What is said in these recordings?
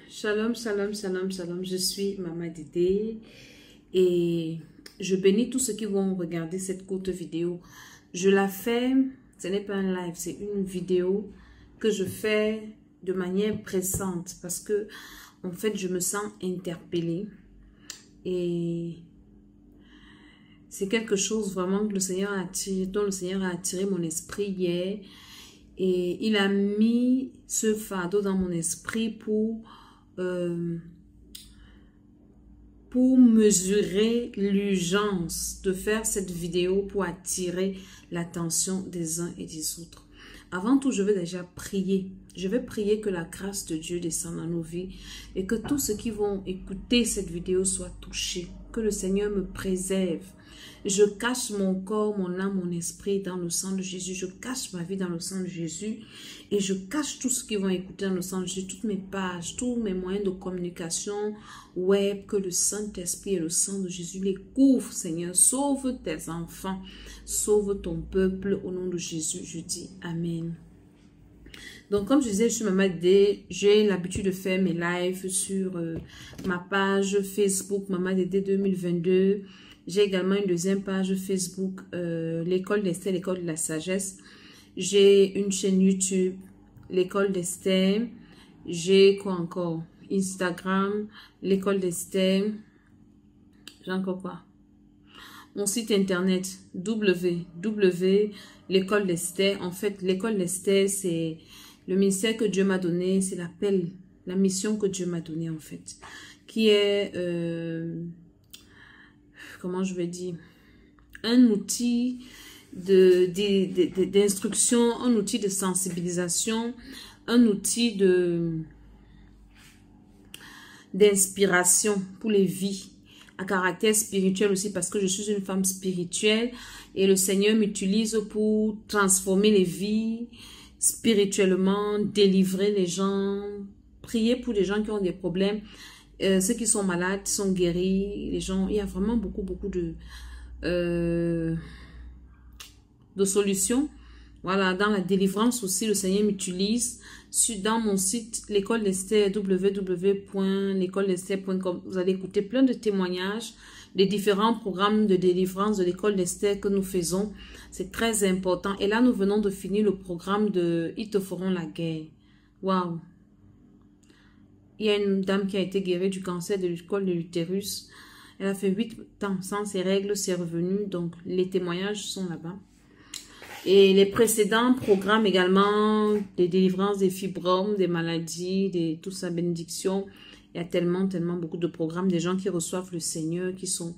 Shalom, shalom, shalom, shalom. Je suis Maman Dédé et je bénis tous ceux qui vont regarder cette courte vidéo. Je la fais, ce n'est pas un live, c'est une vidéo que je fais de manière pressante parce que en fait je me sens interpellée et c'est quelque chose vraiment que le Seigneur a attiré, dont le Seigneur a attiré mon esprit hier. Et il a mis ce fardeau dans mon esprit pour mesurer l'urgence de faire cette vidéo pour attirer l'attention des uns et des autres. Avant tout, je vais déjà prier. Je vais prier que la grâce de Dieu descende dans nos vies et que tous ceux qui vont écouter cette vidéo soient touchés. Que le Seigneur me préserve. Je cache mon corps, mon âme, mon esprit dans le sang de Jésus. Je cache ma vie dans le sang de Jésus. Et je cache tout ce qui vont écouter dans le sang de Jésus. Toutes mes pages, tous mes moyens de communication web. Que le Saint-Esprit et le sang de Jésus les couvrent, Seigneur. Sauve tes enfants. Sauve ton peuple. Au nom de Jésus, je dis Amen. Donc, comme je disais, je suis Maman Dédé. J'ai l'habitude de faire mes lives sur ma page Facebook Maman Dédé 2022. J'ai également une deuxième page Facebook, l'école d'Esther, l'école de la sagesse. J'ai une chaîne YouTube, l'école d'Esther. J'ai quoi encore? Instagram, l'école d'Esther. J'ai encore quoi? Mon site internet, l'école d'Esther. En fait, l'école d'Esther, c'est le ministère que Dieu m'a donné. C'est l'appel, la mission que Dieu m'a donnée en fait. Qui est... comment je vais dire, un outil d'instruction, un outil de sensibilisation, un outil d'inspiration pour les vies, à caractère spirituel aussi, parce que je suis une femme spirituelle et le Seigneur m'utilise pour transformer les vies spirituellement, délivrer les gens, prier pour les gens qui ont des problèmes. Ceux qui sont malades sont guéris, les gens, il y a vraiment beaucoup de solutions. Voilà, dans la délivrance aussi, le Seigneur m'utilise. Dans mon site, l'école d'Esther, www.l'écoledesther.com, vous allez écouter plein de témoignages des différents programmes de délivrance de l'école d'Esther que nous faisons. C'est très important. Et là, nous venons de finir le programme de « Ils te feront la guerre ». Waouh! Il y a une dame qui a été guérie du cancer de l'école de l'utérus. Elle a fait 8 ans sans ses règles, c'est revenu. Donc, les témoignages sont là-bas. Et les précédents programmes également, des délivrances des fibromes, des maladies, toute sa bénédiction. Il y a tellement beaucoup de programmes, des gens qui reçoivent le Seigneur, qui sont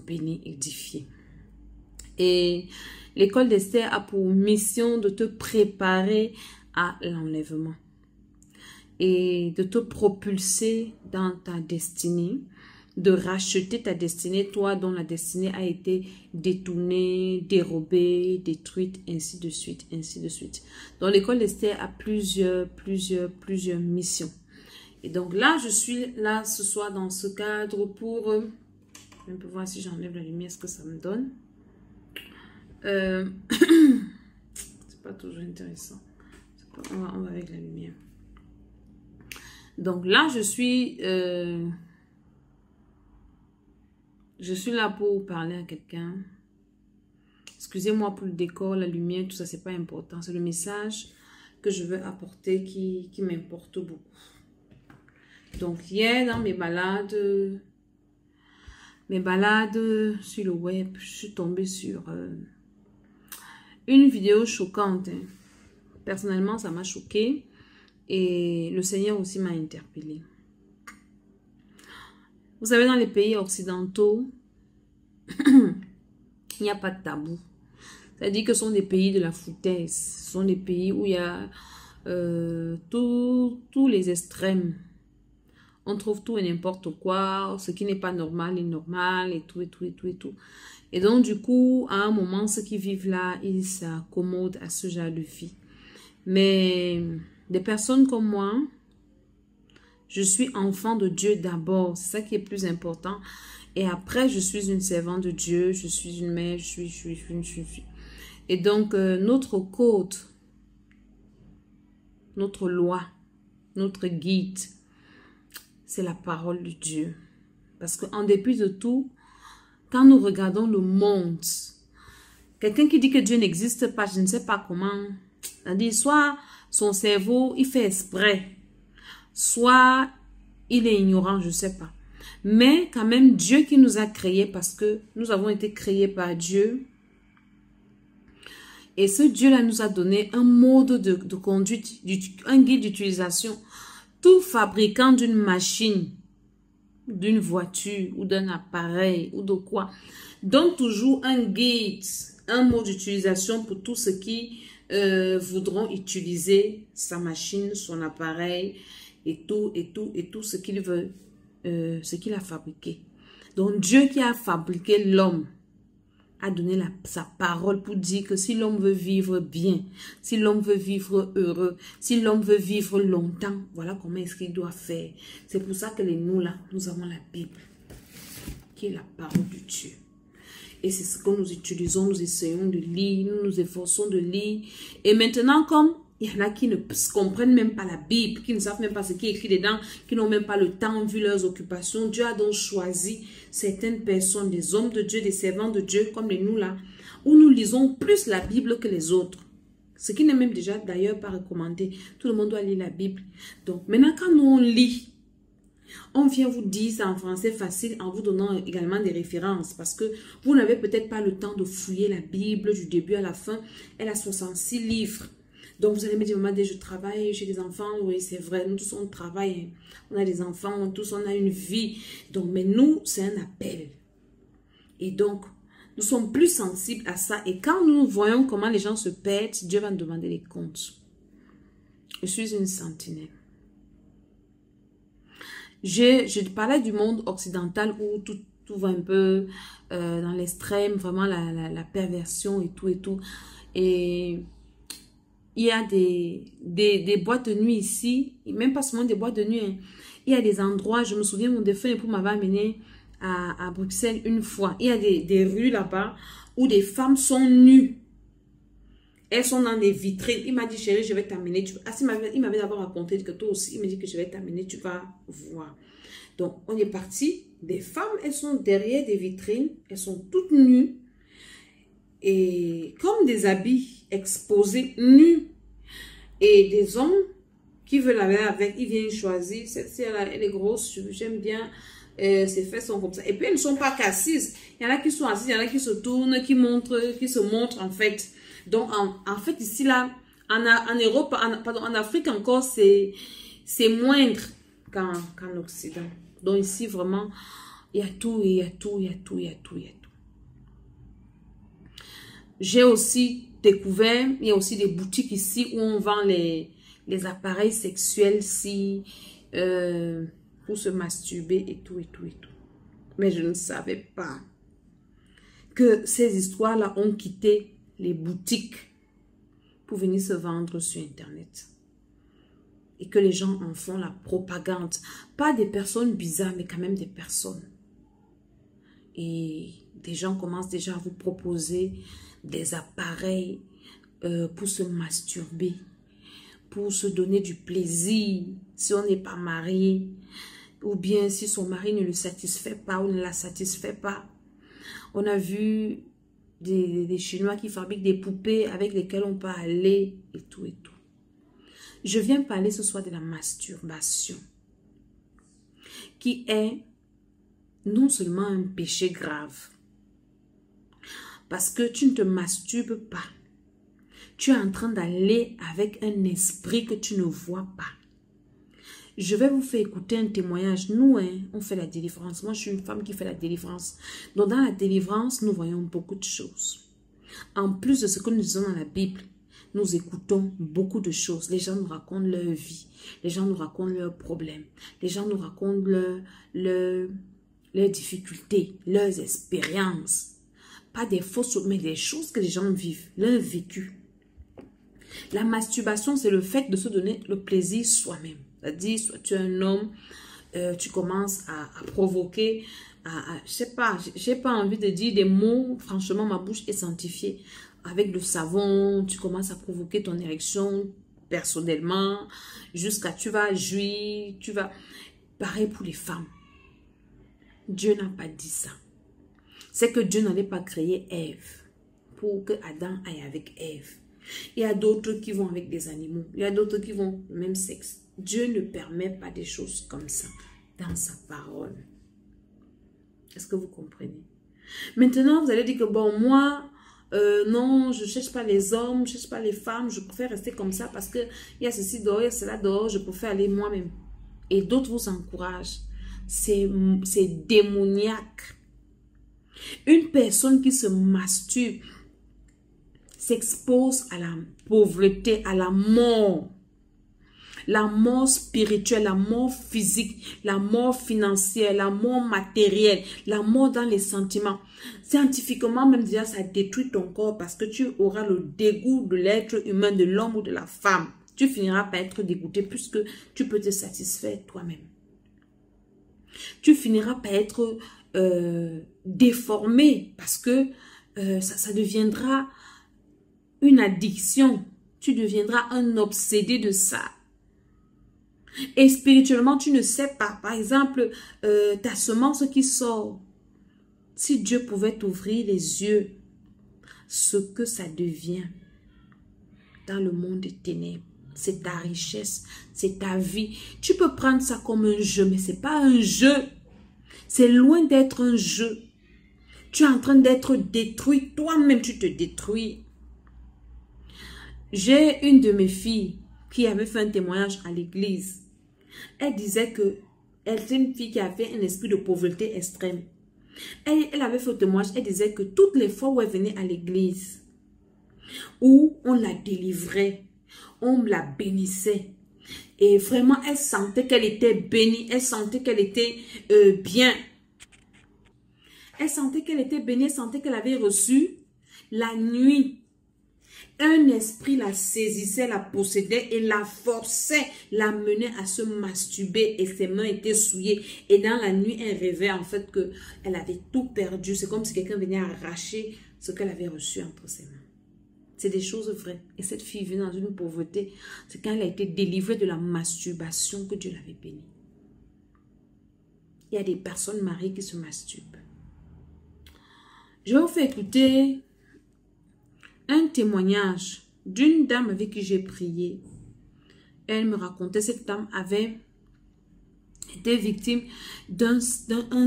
bénis, édifiés. Et l'école d'Esther a pour mission de te préparer à l'enlèvement et de te propulser dans ta destinée, de racheter ta destinée, toi dont la destinée a été détournée, dérobée, détruite, ainsi de suite, ainsi de suite. Donc l'école d'Esther a plusieurs missions. Et donc là, je suis là ce soir dans ce cadre pour... je peux voir si j'enlève la lumière, ce que ça me donne. C'est pas toujours intéressant. On va avec la lumière. Donc là, je suis là pour parler à quelqu'un. Excusez-moi pour le décor, la lumière, tout ça, c'est pas important. C'est le message que je veux apporter qui m'importe beaucoup. Donc hier, dans mes balades sur le web, je suis tombée sur une vidéo choquante. Hein. Personnellement, ça m'a choquée. Et le Seigneur aussi m'a interpellée. Vous savez, dans les pays occidentaux, il n'y a pas de tabou. C'est-à-dire que ce sont des pays de la foutaise. Ce sont des pays où il y a tous les extrêmes. On trouve tout et n'importe quoi. Ce qui n'est pas normal est normal et tout. Et donc, du coup, à un moment, ceux qui vivent là, ils s'accommodent à ce genre de vie. Mais... des personnes comme moi, je suis enfant de Dieu d'abord. C'est ça qui est plus important. Et après, je suis une servante de Dieu. Je suis une mère. Je suis. Et donc, notre code, notre loi, notre guide, c'est la parole de Dieu. Parce qu'en dépit de tout, quand nous regardons le monde, quelqu'un qui dit que Dieu n'existe pas, je ne sais pas comment, c'est-à-dire soit son cerveau, il fait exprès, soit il est ignorant, je ne sais pas. Mais quand même, Dieu qui nous a créés, parce que nous avons été créés par Dieu, et ce Dieu-là nous a donné un mode de conduite, un guide d'utilisation. Tout fabricant d'une machine, d'une voiture ou d'un appareil ou de quoi, donne toujours un guide, un mode d'utilisation pour tous ceux qui voudront utiliser sa machine, son appareil et tout ce qu'il veut, ce qu'il a fabriqué. Donc Dieu qui a fabriqué l'homme a donné sa parole pour dire que si l'homme veut vivre bien, si l'homme veut vivre heureux, si l'homme veut vivre longtemps, voilà comment est-ce qu'il doit faire. C'est pour ça que nous là, nous avons la Bible, qui est la parole de Dieu. Et c'est ce que nous utilisons, nous essayons de lire, nous nous efforçons de lire. Et maintenant, comme il y en a qui ne comprennent même pas la Bible, qui ne savent même pas ce qui est écrit dedans, qui n'ont même pas le temps vu leurs occupations, Dieu a donc choisi certaines personnes, des hommes de Dieu, des servants de Dieu, comme les nous là, où nous lisons plus la Bible que les autres. Ce qui n'est même déjà d'ailleurs pas recommandé. Tout le monde doit lire la Bible. Donc maintenant quand nous on lit, on vient vous dire ça en français facile en vous donnant également des références parce que vous n'avez peut-être pas le temps de fouiller la Bible du début à la fin. Elle a 66 livres. Donc vous allez me dire, maman, je travaille, j'ai des enfants. Oui, c'est vrai, nous tous on travaille. On a des enfants, tous on a une vie. Donc, mais nous, c'est un appel. Et donc, nous sommes plus sensibles à ça. Et quand nous voyons comment les gens se perdent, Dieu va nous demander les comptes. Je suis une sentinelle. Je parlais du monde occidental où tout va un peu dans l'extrême, vraiment la perversion et tout. Et il y a des boîtes de nuit ici, même pas seulement des boîtes de nuit. Hein. Il y a des endroits, je me souviens, mon défunt époux m'avait amené à Bruxelles une fois. Il y a des rues là-bas où des femmes sont nues. Elles sont dans des vitrines. Il m'a dit, chérie, je vais t'amener. Il m'avait d'abord raconté que toi aussi, il m'a dit que je vais t'amener, tu vas voir. Donc, on est parti. Des femmes, elles sont derrière des vitrines. Elles sont toutes nues. Et comme des habits exposés, nus. Et des hommes qui veulent aller avec, ils viennent choisir. Celle-ci, elle est grosse, j'aime bien. Ses fesses sont comme ça. Et puis, elles ne sont pas qu'assises. Il y en a qui sont assises, il y en a qui se tournent, qui se montrent en fait. Donc, en fait, ici, là, en Europe, en Afrique encore, c'est moindre qu'en Occident. Donc, ici, vraiment, il y a tout, il y a tout, il y a tout, il y a tout, il y a tout. J'ai aussi découvert, il y a aussi des boutiques ici où on vend les appareils sexuels pour se masturber et tout. Mais je ne savais pas que ces histoires-là ont quitté les boutiques pour venir se vendre sur Internet. Et que les gens en font la propagande. Pas des personnes bizarres, mais quand même des personnes. Et des gens commencent déjà à vous proposer des appareils pour se masturber, pour se donner du plaisir si on n'est pas marié, ou bien si son mari ne le satisfait pas ou ne la satisfait pas. On a vu des Chinois qui fabriquent des poupées avec lesquelles on peut aller et tout. Je viens parler ce soir de la masturbation, qui est non seulement un péché grave, parce que tu ne te masturbes pas. Tu es en train d'aller avec un esprit que tu ne vois pas. Je vais vous faire écouter un témoignage. Nous, on fait la délivrance. Moi, je suis une femme qui fait la délivrance. Donc, dans la délivrance, nous voyons beaucoup de choses. En plus de ce que nous disons dans la Bible, nous écoutons beaucoup de choses. Les gens nous racontent leur vie. Les gens nous racontent leurs problèmes. Les gens nous racontent leurs difficultés, leurs expériences. Pas des fausses, mais des choses que les gens vivent, leur vécu. La masturbation, c'est le fait de se donner le plaisir soi-même. C'est-à-dire, soit tu es un homme, tu commences à provoquer, je sais pas, j'ai pas envie de dire des mots, franchement, ma bouche est sanctifiée. Avec le savon, tu commences à provoquer ton érection personnellement, jusqu'à tu vas jouir, tu vas... Pareil pour les femmes. Dieu n'a pas dit ça. C'est que Dieu n'allait pas créer Ève pour que Adam aille avec Ève. Il y a d'autres qui vont avec des animaux. Il y a d'autres qui vont du même sexe. Dieu ne permet pas des choses comme ça dans sa parole. Est-ce que vous comprenez? Maintenant, vous allez dire que bon, moi, non, je ne cherche pas les hommes, je ne cherche pas les femmes, je préfère rester comme ça parce qu'il y a ceci dehors, il y a cela dehors, je préfère aller moi-même. Et d'autres vous encouragent. C'est démoniaque. Une personne qui se masturbe s'expose à la pauvreté, à la mort spirituelle, la mort physique, la mort financière, la mort matérielle, la mort dans les sentiments. Scientifiquement, même déjà, ça détruit ton corps parce que tu auras le dégoût de l'être humain, de l'homme ou de la femme. Tu finiras par être dégoûté puisque tu peux te satisfaire toi-même. Tu finiras par être déformé parce que ça deviendra une addiction. Tu deviendras un obsédé de ça. Et spirituellement, tu ne sais pas. Par exemple, ta semence qui sort. Si Dieu pouvait t'ouvrir les yeux, ce que ça devient dans le monde des ténèbres, c'est ta richesse, c'est ta vie. Tu peux prendre ça comme un jeu, mais ce n'est pas un jeu. C'est loin d'être un jeu. Tu es en train d'être détruit. Toi-même, tu te détruis. J'ai une de mes filles qui avait fait un témoignage à l'église. Elle disait que elle était une fille qui avait un esprit de pauvreté extrême. Elle avait fait un témoignage. Elle disait que toutes les fois où elle venait à l'église, où on la délivrait, on la bénissait. Et vraiment, elle sentait qu'elle était bénie. Elle sentait qu'elle était bien. Elle sentait qu'elle était bénie. Elle sentait qu'elle avait reçu la nuit. Un esprit la saisissait, la possédait et la forçait, la menait à se masturber et ses mains étaient souillées. Et dans la nuit, elle rêvait en fait qu'elle avait tout perdu. C'est comme si quelqu'un venait arracher ce qu'elle avait reçu entre ses mains. C'est des choses vraies. Et cette fille vit dans une pauvreté. C'est quand elle a été délivrée de la masturbation que Dieu l'avait bénie. Il y a des personnes mariées qui se masturbent. Je vais vous faire écouter un témoignage d'une dame avec qui j'ai prié. Elle me racontait, cette dame avait été victime d'un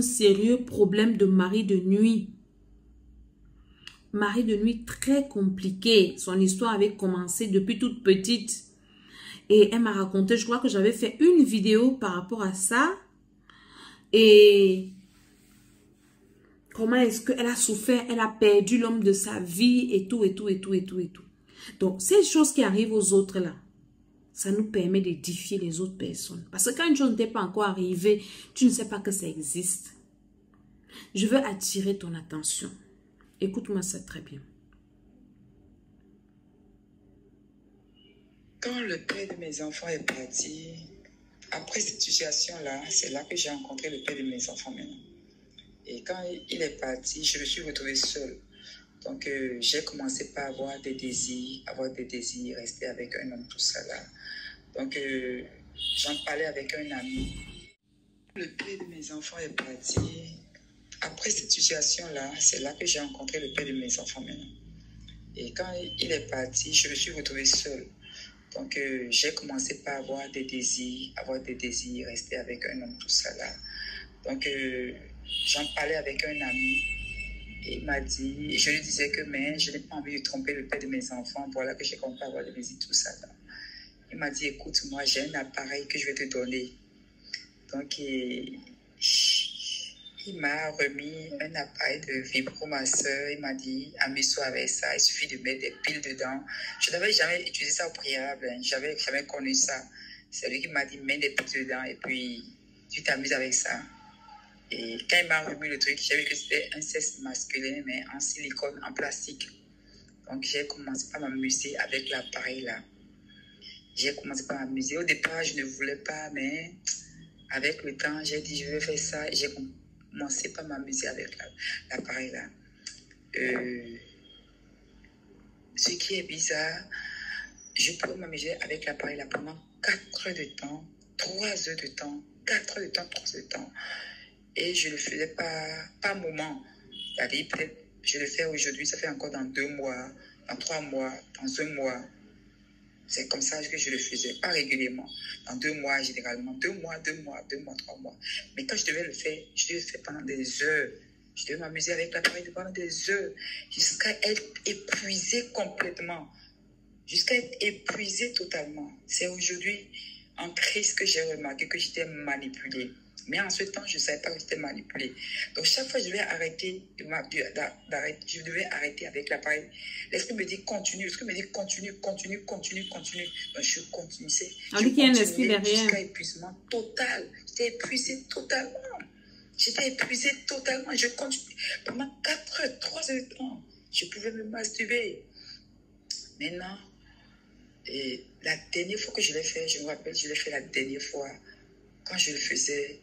sérieux problème de mari de nuit. Mari de nuit très compliqué. Son histoire avait commencé depuis toute petite. Et elle m'a raconté, je crois que j'avais fait une vidéo par rapport à ça. Et comment est-ce qu'elle a souffert, elle a perdu l'homme de sa vie et tout, et tout, et tout, et tout, et tout. Donc, ces choses qui arrivent aux autres là, ça nous permet d'édifier les autres personnes. Parce que quand une chose ne t'est pas encore arrivée, tu ne sais pas que ça existe. Je veux attirer ton attention. Écoute-moi ça très bien. Quand le père de mes enfants est parti, après cette situation-là, c'est là que j'ai rencontré le père de mes enfants maintenant. Et quand il est parti, je me suis retrouvée seule. Donc, j'ai commencé par avoir des désirs, rester avec un homme, tout ça là. Donc, j'en parlais avec un ami. Le père de mes enfants est parti. Après cette situation-là, c'est là que j'ai rencontré le père de mes enfants maintenant. Et quand il est parti, je me suis retrouvée seule. Donc, j'ai commencé par avoir des désirs, rester avec un homme, tout ça là. Donc, j'en parlais avec un ami. Et il m'a dit, je lui disais que mais je n'ai pas envie de tromper le père de mes enfants. Voilà que j'ai commencé à avoir des désirs, tout ça là. Il m'a dit, écoute, moi j'ai un appareil que je vais te donner. Donc, il m'a remis un appareil de vibromasseur. Il m'a dit, amuse-toi avec ça, il suffit de mettre des piles dedans. Je n'avais jamais utilisé ça au préalable, hein. Je n'avais jamais connu ça. C'est lui qui m'a dit, mets des piles dedans et puis tu t'amuses avec ça. Et quand il m'a remis le truc, j'ai vu que c'était un sexe masculin, mais en silicone, en plastique. Donc j'ai commencé à m'amuser avec l'appareil là. J'ai commencé à m'amuser. Au départ, je ne voulais pas, mais avec le temps, j'ai dit, je vais faire ça. Et j'ai commencé à m'amuser avec l'appareil là. Ce qui est bizarre, je peux m'amuser avec l'appareil là pendant 4 heures de temps 3 heures de temps, 4 heures de temps, 3 heures de temps. Et je ne le faisais pas moment. C'est-à-dire, peut-être, je le fais aujourd'hui, ça fait encore dans 2 mois, dans 3 mois, dans 1 mois. C'est comme ça que je le faisais, pas régulièrement. Dans 2 mois, généralement. 2 mois, 3 mois. Mais quand je devais le faire, je devais le faire pendant des heures. Je devais m'amuser avec l'appareil pendant des heures, jusqu'à être épuisé complètement. Jusqu'à être épuisé totalement. C'est aujourd'hui, en crise, que j'ai remarqué que j'étais manipulée. Mais en ce temps, je ne savais pas que j'étais manipulée. Donc, chaque fois, je devais arrêter, je devais arrêter avec l'appareil. L'esprit me dit continue. L'esprit me dit continue. Donc, je continuais. On dit qu'il y a un esprit derrière. Jusqu'à épuisement total. J'étais épuisée totalement. Je continue. Pendant 4 heures, 3 heures de temps, je pouvais me masturber. Maintenant, et la dernière fois que je l'ai fait, je me rappelle, je l'ai fait la dernière fois. Quand je le faisais,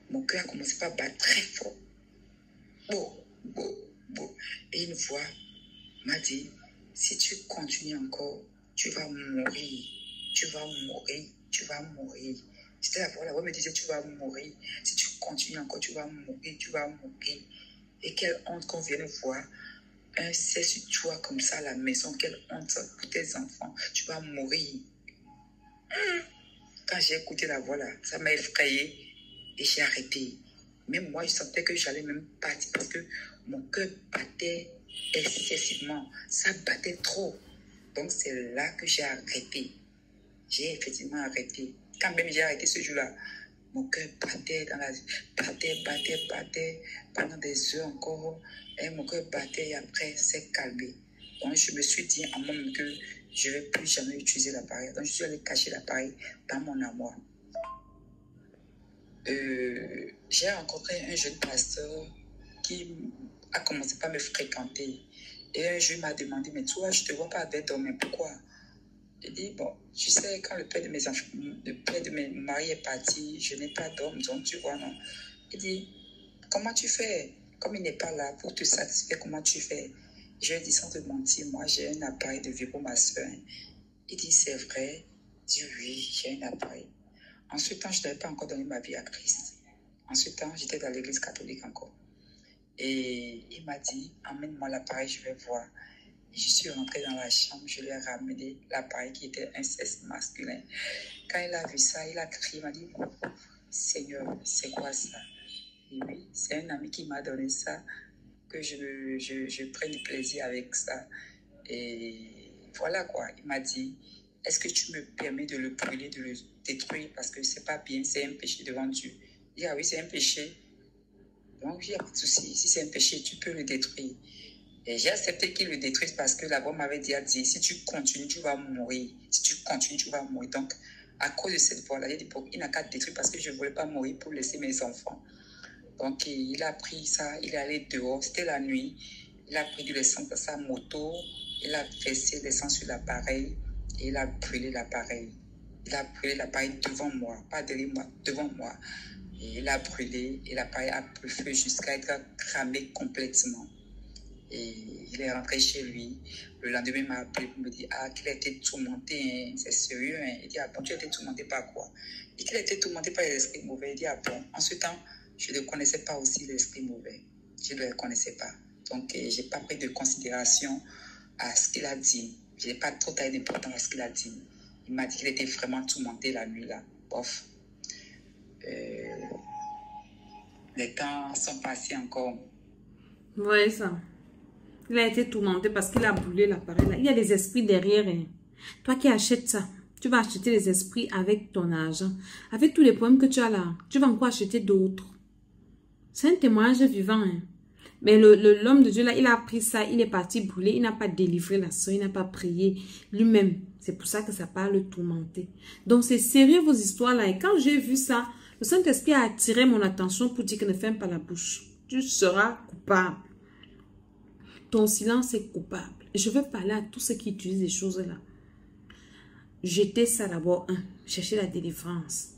mon cœur a commencé à battre très fort. Et une voix m'a dit, si tu continues encore, tu vas mourir. C'était la voix me disait, tu vas mourir. Si tu continues encore, tu vas mourir. Et quelle honte qu'on vienne voir un c'est sur toi comme ça à la maison. Quelle honte pour tes enfants. Tu vas mourir. Quand j'ai écouté la voix là, ça m'a effrayée et j'ai arrêté. Même moi, je sentais que j'allais même partir parce que mon cœur battait excessivement. Ça battait trop. Donc, c'est là que j'ai arrêté. J'ai effectivement arrêté. Quand même j'ai arrêté ce jour-là, mon cœur battait pendant des heures encore. Et mon cœur battait et après, c'est calmé. Donc, je me suis dit en moi-même que je ne vais plus jamais utiliser l'appareil. Donc, je suis allé cacher l'appareil dans mon armoire. J'ai rencontré un jeune pasteur qui a commencé par me fréquenter. Et un jour, il m'a demandé, mais toi, je ne te vois pas avec toi, mais pourquoi? J'ai dit, bon, tu sais, quand le père de mes enfants, le père de mes maris est parti, je n'ai pas d'homme, donc tu vois, non. Il dit, comment tu fais? Comme il n'est pas là pour te satisfaire, comment tu fais? Je lui ai dit, sans te mentir, moi, j'ai un appareil de vie pour ma soeur. Il dit, c'est vrai? Je dis, oui, j'ai un appareil. En ce temps, je n'avais pas encore donné ma vie à Christ. En ce temps, j'étais dans l'église catholique encore. Et il m'a dit, emmène-moi l'appareil, je vais voir. Et je suis rentrée dans la chambre, je lui ai ramené l'appareil qui était un sexe masculin. Quand il a vu ça, il a crié, il m'a dit, Seigneur, c'est quoi ça? Et oui, c'est un ami qui m'a donné ça, que je prenne du plaisir avec ça. Et voilà quoi, il m'a dit, est-ce que tu me permets de le brûler, de le détruire parce que c'est pas bien, c'est un péché devant Dieu? Il dit, ah oui, c'est un péché. Donc, il n'y a pas de souci. Si c'est un péché, tu peux le détruire. Et j'ai accepté qu'il le détruise parce que la voix m'avait dit, si tu continues, tu vas mourir. Si tu continues, tu vas mourir. Donc, à cause de cette voix-là, il dit, bon, il n'a qu'à détruire parce que je ne voulais pas mourir pour laisser mes enfants. Donc, il a pris ça, il est allé dehors, c'était la nuit. Il a pris de l'essence dans sa moto, il a versé l'essence sur l'appareil et il a brûlé l'appareil. Il a brûlé l'appareil devant moi, pas derrière moi, devant moi. Et il a brûlé et l'appareil a pris feu jusqu'à être cramé complètement. Et il est rentré chez lui. Le lendemain, il m'a appelé pour me dire qu'il a été tourmenté. Hein. C'est sérieux. Hein. Il dit, ah bon, tu as été tourmenté par quoi? Et qu'il a été tourmenté par les esprits mauvais. Il dit, ah bon, en ce temps, je ne connaissais pas aussi l'esprit mauvais. Je ne le connaissais pas. Donc, je n'ai pas pris de considération à ce qu'il a dit. Je n'ai pas trop taillé d'importance à ce qu'il a dit. Il m'a dit qu'il était vraiment tourmenté la nuit là. Bof. Les temps sont passés encore. Ouais, ça. Il a été tourmenté parce qu'il a brûlé l'appareil là. Il y a des esprits derrière. Hein. Toi qui achètes ça, tu vas acheter les esprits avec ton argent. Avec tous les problèmes que tu as là, tu vas encore acheter d'autres. C'est un témoignage vivant. Hein. Mais l'homme de Dieu là, il a pris ça, il est parti brûler. Il n'a pas délivré la soeur, il n'a pas prié lui-même. C'est pour ça que ça parle tourmenté. Donc c'est sérieux vos histoires là. Et quand j'ai vu ça, le Saint-Esprit a attiré mon attention pour dire que ne ferme pas la bouche. Tu seras coupable. Ton silence est coupable. Je veux parler à tous ceux qui utilisent ces choses-là. Jetez ça d'abord. Cherchez la délivrance.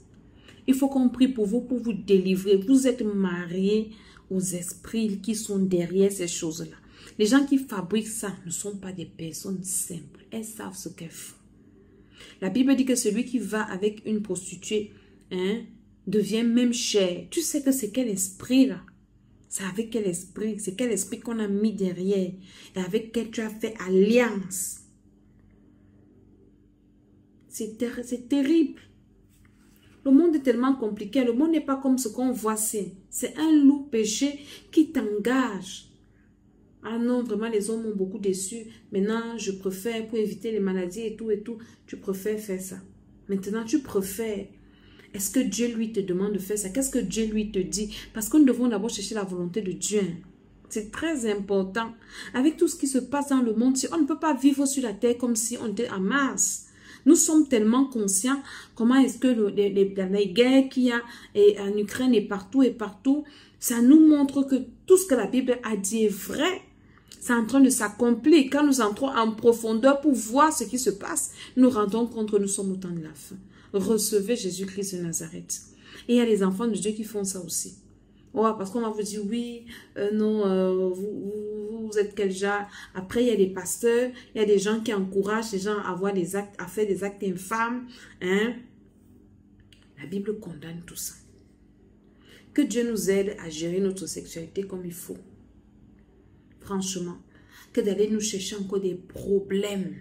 Il faut qu'on prie pour vous délivrer. Vous êtes mariés aux esprits qui sont derrière ces choses-là. Les gens qui fabriquent ça ne sont pas des personnes simples. Elles savent ce qu'elles font. La Bible dit que celui qui va avec une prostituée hein, devient même chair. Tu sais que c'est quel esprit là? C'est avec quel esprit? C'est quel esprit qu'on a mis derrière et avec quel tu as fait alliance? C'est terrible. Le monde est tellement compliqué. Le monde n'est pas comme ce qu'on voit. C'est un loup péché qui t'engage. Ah non, vraiment, les hommes m'ont beaucoup déçu. Maintenant, je préfère, pour éviter les maladies et tout, tu préfères faire ça. Maintenant, tu préfères. Est-ce que Dieu, lui, te demande de faire ça? Qu'est-ce que Dieu, lui, te dit? Parce que nous devons d'abord chercher la volonté de Dieu. C'est très important. Avec tout ce qui se passe dans le monde, on ne peut pas vivre sur la terre comme si on était en Mars. Nous sommes tellement conscients comment est-ce que les guerres qu'il y a en Ukraine et partout, ça nous montre que tout ce que la Bible a dit est vrai. C'est en train de s'accomplir. Quand nous entrons en profondeur pour voir ce qui se passe, nous rendons compte que nous sommes au temps de la fin. Recevez Jésus-Christ de Nazareth. Et il y a les enfants de Dieu qui font ça aussi. Oh, parce qu'on va vous dire, oui, non, vous êtes quel genre? Après, il y a des pasteurs, il y a des gens qui encouragent les gens à avoir des actes, à faire des actes infâmes. Hein? La Bible condamne tout ça. Que Dieu nous aide à gérer notre sexualité comme il faut. Franchement, que d'aller nous chercher encore des problèmes.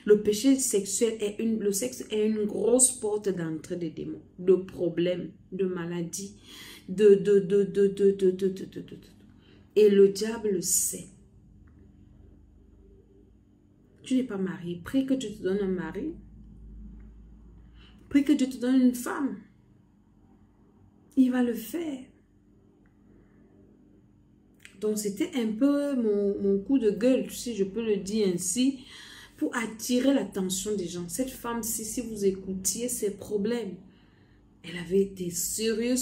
Le péché sexuel le sexe est une grosse porte d'entrée des démons, de problèmes, de maladies, et le diable le sait. Tu n'es pas marié, prie que Dieu te donne un mari. Prie que Dieu te donne une femme. Il va le faire. Donc, c'était un peu mon coup de gueule, si je peux le dire ainsi, pour attirer l'attention des gens. Cette femme-ci, si vous écoutiez ses problèmes, elle avait des sérieux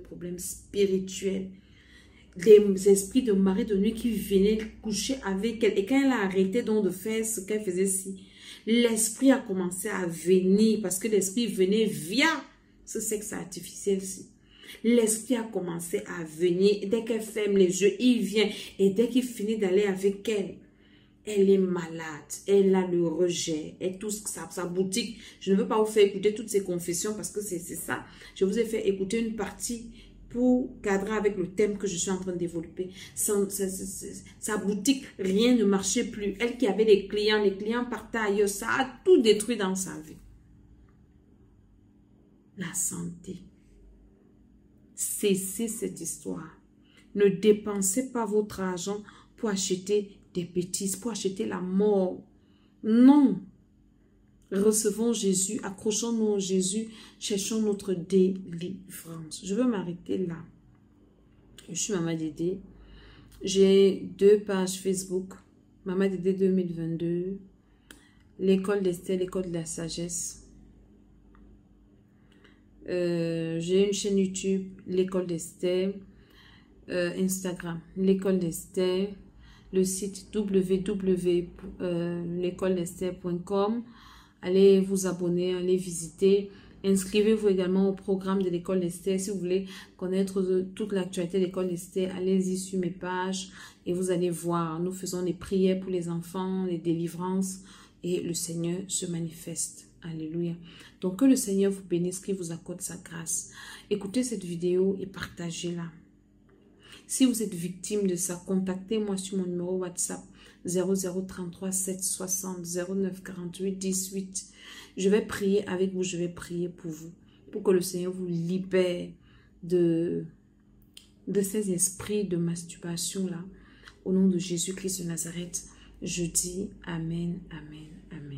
problèmes spirituels. Des esprits de mari de nuit qui venaient coucher avec elle. Et quand elle a arrêté donc de faire ce qu'elle faisait ci, l'esprit a commencé à venir parce que l'esprit venait via ce sexe artificiel-ci. L'esprit a commencé à venir. Et dès qu'elle ferme les yeux, il vient. Et dès qu'il finit d'aller avec elle, elle est malade. Elle a le rejet. Et tout sa boutique. Je ne veux pas vous faire écouter toutes ces confessions parce que c'est ça. Je vous ai fait écouter une partie pour cadrer avec le thème que je suis en train de développer. Sa boutique, rien ne marchait plus. Elle qui avait des clients, les clients partaient ailleurs. Ça a tout détruit dans sa vie. La santé. Cessez cette histoire. Ne dépensez pas votre argent pour acheter des bêtises, pour acheter la mort. Non. Recevons Jésus, accrochons-nous à Jésus, cherchons notre délivrance. Je veux m'arrêter là. Je suis Maman Dédé. J'ai 2 pages Facebook. Maman Dédé 2022. L'école d'Esther, l'école de la sagesse. J'ai une chaîne YouTube, l'école d'Esther. Instagram, l'école d'Esther. Le site www.lecoledesther.com. Allez vous abonner, allez visiter. Inscrivez-vous également au programme de l'école d'Esther. Si vous voulez connaître toute l'actualité de l'école d'Esther, allez-y sur mes pages et vous allez voir. Nous faisons des prières pour les enfants, les délivrances et le Seigneur se manifeste. Alléluia. Donc que le Seigneur vous bénisse, qu'il vous accorde sa grâce. Écoutez cette vidéo et partagez-la. Si vous êtes victime de ça, contactez-moi sur mon numéro WhatsApp 0033 760 09 48 18. Je vais prier avec vous, je vais prier pour vous, pour que le Seigneur vous libère de ces esprits de masturbation là. Au nom de Jésus-Christ de Nazareth, je dis Amen, Amen, Amen.